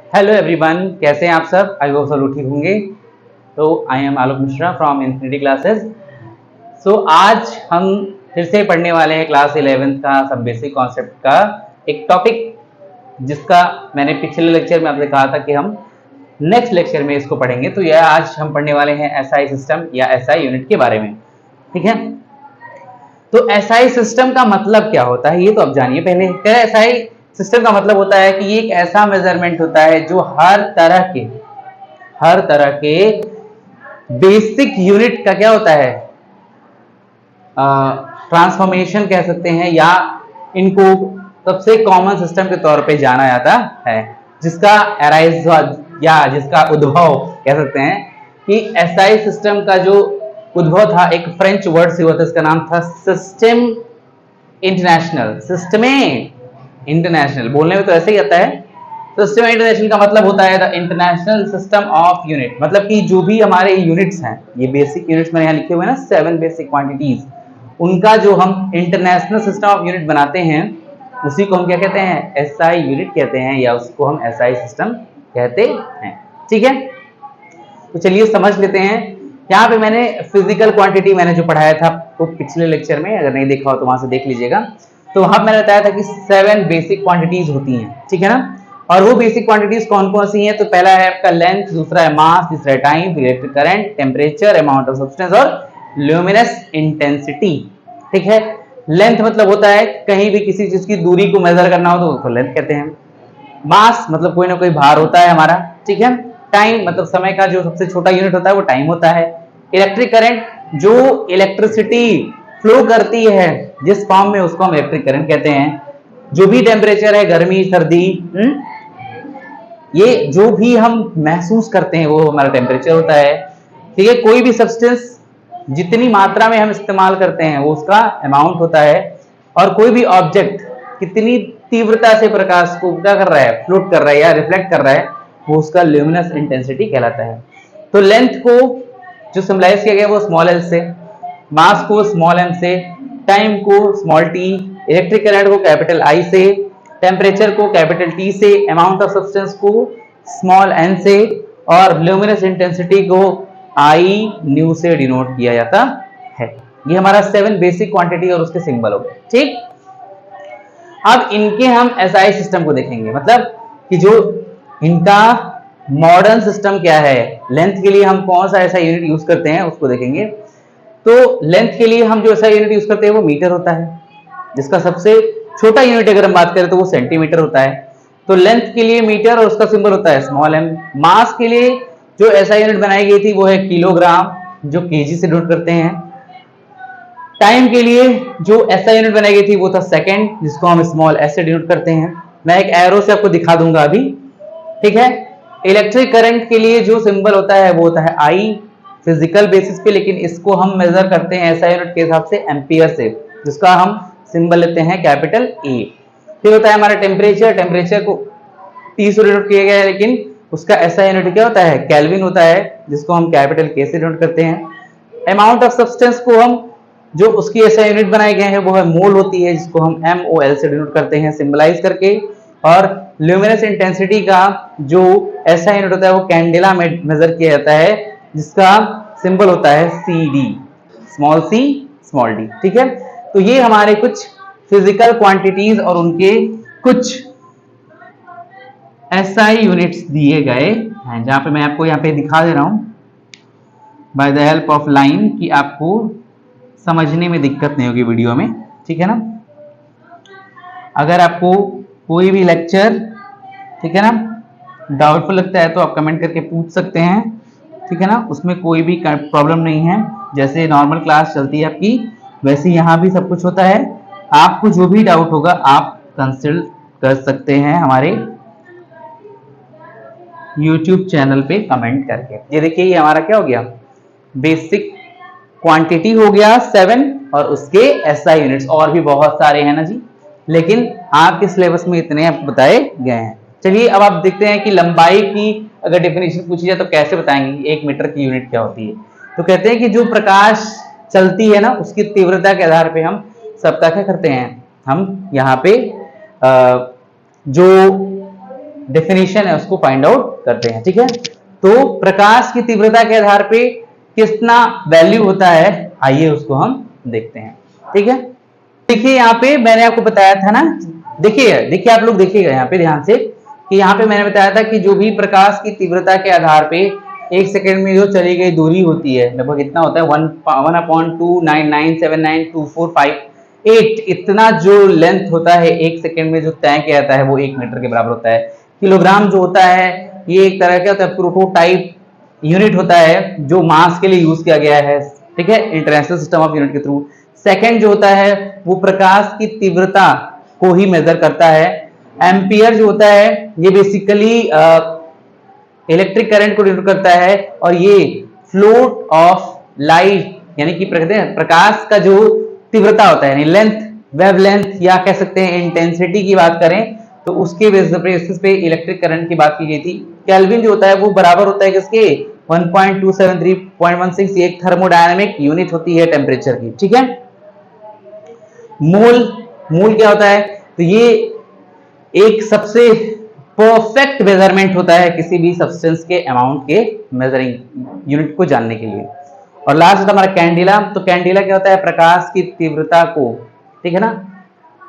Hello everyone, कैसे हैं आप सब? आई होप सब लोग ठीक होंगे। तो I am Alok Mishra from Infinity Classes. So आज हम फिर से पढ़ने वाले हैं क्लास 11th का सब बेसिक कॉन्सेप्ट का एक टॉपिक, जिसका मैंने पिछले लेक्चर में आपसे कहा था कि हम नेक्स्ट लेक्चर में इसको पढ़ेंगे। तो यह आज हम पढ़ने वाले हैं एसआई सिस्टम या एसआई यूनिट के बारे में। ठीक है, तो एसआई सिस्टम का मतलब क्या होता है ये तो आप जानिए पहले। एसआई सिस्टम का मतलब होता है कि ये एक ऐसा मेजरमेंट होता है जो हर तरह के बेसिक यूनिट का क्या होता है, ट्रांसफॉर्मेशन कह सकते हैं, या इनको सबसे कॉमन सिस्टम के तौर पे जाना जाता है, जिसका अराइज या जिसका उद्भव कह सकते हैं कि एसआई सिस्टम का जो उद्भव था एक फ्रेंच वर्ड से हुआ था। इसका नाम था सिस्टम इंटरनेशनल। सिस्टम इंटरनेशनल बोलने में तो ऐसे ही आता है। सिस्टम इंटरनेशनल का मतलब होता है the international system of unit, मतलब कि जो भी हमारे यूनिट्स हैं, ये बेसिक यूनिट्स मैंने यहाँ लिखे हुए हैं ना, 7 बेसिक क्वांटिटीज, उनका जो हम इंटरनेशनल सिस्टम ऑफ यूनिट बनाते हैं उसी को हम क्या कहते हैं, एसआई यूनिट कहते हैं, या उसको हम एसआई सिस्टम कहते हैं। ठीक है, तो चलिए समझ लेते हैं। यहाँ पे मैंने फिजिकल क्वांटिटी मैंने जो पढ़ाया था तो पिछले लेक्चर में, अगर नहीं देखा हो तो वहां से देख लीजिएगा। तो वहां मैंने बताया था कि 7 बेसिक क्वांटिटीज होती हैं। ठीक है ना, और वो बेसिक क्वांटिटीज कौन कौन सी हैं? तो पहला है आपका लेंथ, दूसरा है मास, तीसरा है time, electric current, temperature, amount of substance और ल्यूमिनस इंटेंसिटी। ठीक है, लेंथ मतलब होता है कहीं भी किसी चीज की दूरी को मेजर करना हो तो उसको लेंथ कहते हैं। मास मतलब कोई ना कोई भार होता है हमारा। ठीक है, टाइम मतलब समय का जो सबसे छोटा यूनिट होता है वो टाइम होता है। इलेक्ट्रिक करंट जो इलेक्ट्रिसिटी फ्लो करती है जिस फॉर्म में, उसको हम इलेक्ट्रिक करंट कहते हैं। जो भी टेम्परेचर है, गर्मी सर्दी, ये जो भी हम महसूस करते हैं वो हमारा टेम्परेचर होता है। ठीक है, कोई भी सब्सटेंस जितनी मात्रा में हम इस्तेमाल करते हैं वो उसका अमाउंट होता है। और कोई भी ऑब्जेक्ट कितनी तीव्रता से प्रकाश को क्या कर रहा है, फ्लोट कर रहा है या रिफ्लेक्ट कर रहा है, वो उसका ल्यूमिनस इंटेंसिटी कहलाता है। तो लेंथ को जो सिंबलाइज किया गया वो स्मॉल एल से, मास को स्मॉल एम से, टाइम को स्मॉल टी, इलेक्ट्रिक करंट को कैपिटल आई से, टेम्परेचर को कैपिटल टी से, अमाउंट ऑफ सब्सटेंस को स्मॉल एन से, और ल्यूमिनस इंटेंसिटी को आई न्यू से डिनोट किया जाता है। ये हमारा 7 बेसिक क्वांटिटी और उसके सिंबल हो गए। ठीक, अब इनके हम एसआई सिस्टम को देखेंगे, मतलब कि जो इनका मॉडर्न सिस्टम क्या है। लेंथ के लिए हम कौन सा ऐसा यूनिट यूज करते हैं उसको देखेंगे। तो लेंथ के लिए हम जो ऐसा यूनिट यूज करते हैं वो मीटर होता है, जिसका सबसे छोटा यूनिट अगर हम बात करें तो वो सेंटीमीटर होता है। तो लेंथ के लिए मीटर और उसका सिंबल होता है स्मॉल एम। मास के लिए जो ऐसा यूनिट बनाई गई थी वो है किलोग्राम, जो केजी से डिनोट करते हैं। टाइम के लिए जो ऐसा यूनिट बनाई गई थी वो था सेकंड, जिसको हम स्मॉल एस से डिनोट करते हैं। मैं एक एरो से आपको दिखा दूंगा अभी। ठीक है, इलेक्ट्रिक करंट के लिए जो सिंबल होता है वो होता है आई, फिजिकल बेसिस पे, लेकिन इसको हम मेजर करते हैं ऐसा यूनिट के हिसाब से एम्पियर से, जिसका हम सिंबल लेते हैं कैपिटल ए। फिर होता है हमारा टेम्परेचर। टेम्परेचर को टी से डिनोट किया गया है, लेकिन उसका ऐसा यूनिट क्या होता है, केल्विन होता है, जिसको हम कैपिटल के से डिनोट करते हैं। अमाउंट ऑफ सब्सटेंस को हम जो उसकी ऐसा यूनिट बनाए गए हैं वो है मोल होती है, जिसको हम MOL से डिनोट करते हैं सिंबलाइज करके। और ल्यूमिनस इंटेंसिटी का जो ऐसा यूनिट होता है वो कैंडेला में मेजर किया जाता है, जिसका सिंबल होता है CD, small c small d। ठीक है, तो ये हमारे कुछ फिजिकल क्वांटिटीज और उनके कुछ SI यूनिट्स दिए गए हैं, जहां पे मैं आपको यहाँ पे दिखा दे रहा हूं by the help of line, कि आपको समझने में दिक्कत नहीं होगी वीडियो में। ठीक है ना, अगर आपको कोई भी लेक्चर, ठीक है ना, डाउटफुल लगता है तो आप कमेंट करके पूछ सकते हैं। ठीक है ना, उसमें कोई भी प्रॉब्लम नहीं है। जैसे नॉर्मल क्लास चलती है आपकी, वैसे यहाँ भी सब कुछ होता है। आपको जो भी डाउट होगा आप कंसल्ट कर सकते हैं हमारे YouTube चैनल पे कमेंट करके। ये देखिए, ये हमारा क्या हो गया, बेसिक क्वांटिटी हो गया 7, और उसके SI यूनिट्स और भी बहुत सारे हैं ना जी, लेकिन आपके सिलेबस में इतने आपको बताए गए हैं। चलिए अब आप देखते हैं कि लंबाई की अगर डेफिनेशन पूछी जाए तो कैसे बताएंगे 1 मीटर की यूनिट क्या होती है। तो कहते हैं कि जो प्रकाश चलती है ना, उसकी तीव्रता के आधार पे हम सबका क्या करते हैं, हम यहाँ पे जो डेफिनेशन है उसको फाइंड आउट करते हैं। ठीक है, तो प्रकाश की तीव्रता के आधार पे कितना वैल्यू होता है, आइए उसको हम देखते हैं। ठीक है, देखिए यहाँ पे मैंने आपको बताया था ना, देखिए आप लोग देखिएगा यहाँ पे ध्यान से कि यहाँ पे मैंने बताया था कि जो भी प्रकाश की तीव्रता के आधार पे एक सेकंड में जो चली गई दूरी होती है लगभग इतना होता है 1/299792458, इतना जो लेंथ होता है एक सेकंड में जो तय किया जाता है वो 1 मीटर के बराबर होता है। किलोग्राम जो होता है ये एक तरह का होता है प्रोटोटाइप यूनिट होता है जो मास के लिए यूज किया गया है। ठीक है, इंटरनेशनल सिस्टम ऑफ यूनिट के थ्रू। सेकंड जो होता है वो प्रकाश की तीव्रता को ही मेजर करता है। एम्पियर जो होता है ये बेसिकली इलेक्ट्रिक करंट को डिनोट करता है, और ये फ्लोट ऑफ लाइट यानी कि प्रकाश का जो तीव्रता होता है यानी लेंथ, वेवलेंथ या कह सकते हैं इंटेंसिटी की बात करें तो उसके बेसिस पे इलेक्ट्रिक करंट की बात की गई थी। केल्विन जो होता है वो बराबर होता है किसके 1.273.16, ये एक थर्मोडायनेमिक यूनिट होती है टेम्परेचर की। ठीक है, मोल क्या होता है, तो ये एक सबसे परफेक्ट मेजरमेंट होता है किसी भी सब्सटेंस के अमाउंट के मेजरिंग यूनिट को जानने के लिए। और लास्ट होता है हमारा कैंडिला। तो कैंडिला क्या होता है, प्रकाश की तीव्रता को, ठीक है ना,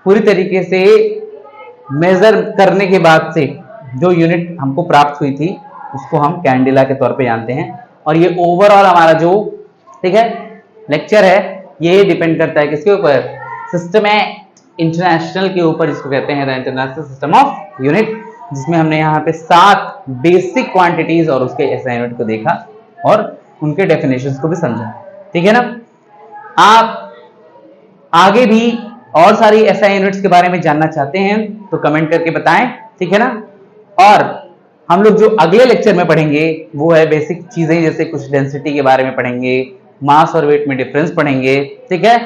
पूरी तरीके से मेजर करने के बाद से जो यूनिट हमको प्राप्त हुई थी उसको हम कैंडिला के तौर पे जानते हैं। और ये ओवरऑल हमारा जो, ठीक है, लेक्चर है ये डिपेंड करता है किसके ऊपर, सिस्टम है इंटरनेशनल के ऊपर, जिसको कहते हैं the international system of unit, जिसमें हमने यहाँ पे 7 बेसिक क्वांटिटीज और उसके एसआई यूनिट को देखा और उनके डेफिनेशंस को भी समझा। ठीक है ना, आप आगे भी और सारी एसआई यूनिट्स के बारे में जानना चाहते हैं तो कमेंट करके बताएं। ठीक है ना, और हम लोग जो अगले लेक्चर में पढ़ेंगे वो है बेसिक चीजें, जैसे कुछ डेंसिटी के बारे में पढ़ेंगे, मास और वेट में डिफरेंस पढ़ेंगे। ठीक है,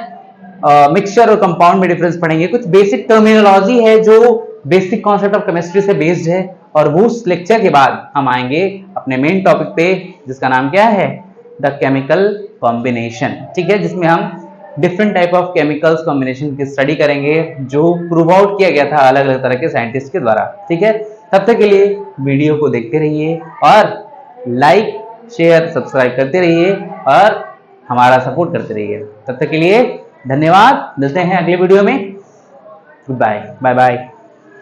मिक्सचर और कंपाउंड में डिफरेंस पढ़ेंगे, कुछ बेसिक टर्मिनोलॉजी है जो बेसिक कॉन्सेप्ट ऑफ केमिस्ट्री से बेस्ड है। और वो उस लेक्चर के बाद हम आएंगे अपने मेन टॉपिक पे जिसका नाम क्या है, द केमिकल कॉम्बिनेशन। ठीक है, जिसमें हम different type of chemicals combination की स्टडी करेंगे जो प्रूव आउट किया गया था अलग अलग तरह के साइंटिस्ट के द्वारा। ठीक है, तब तक के लिए वीडियो को देखते रहिए और लाइक शेयर सब्सक्राइब करते रहिए और हमारा सपोर्ट करते रहिए। तब तक के लिए धन्यवाद, मिलते हैं अगले वीडियो में। Good bye, bye bye.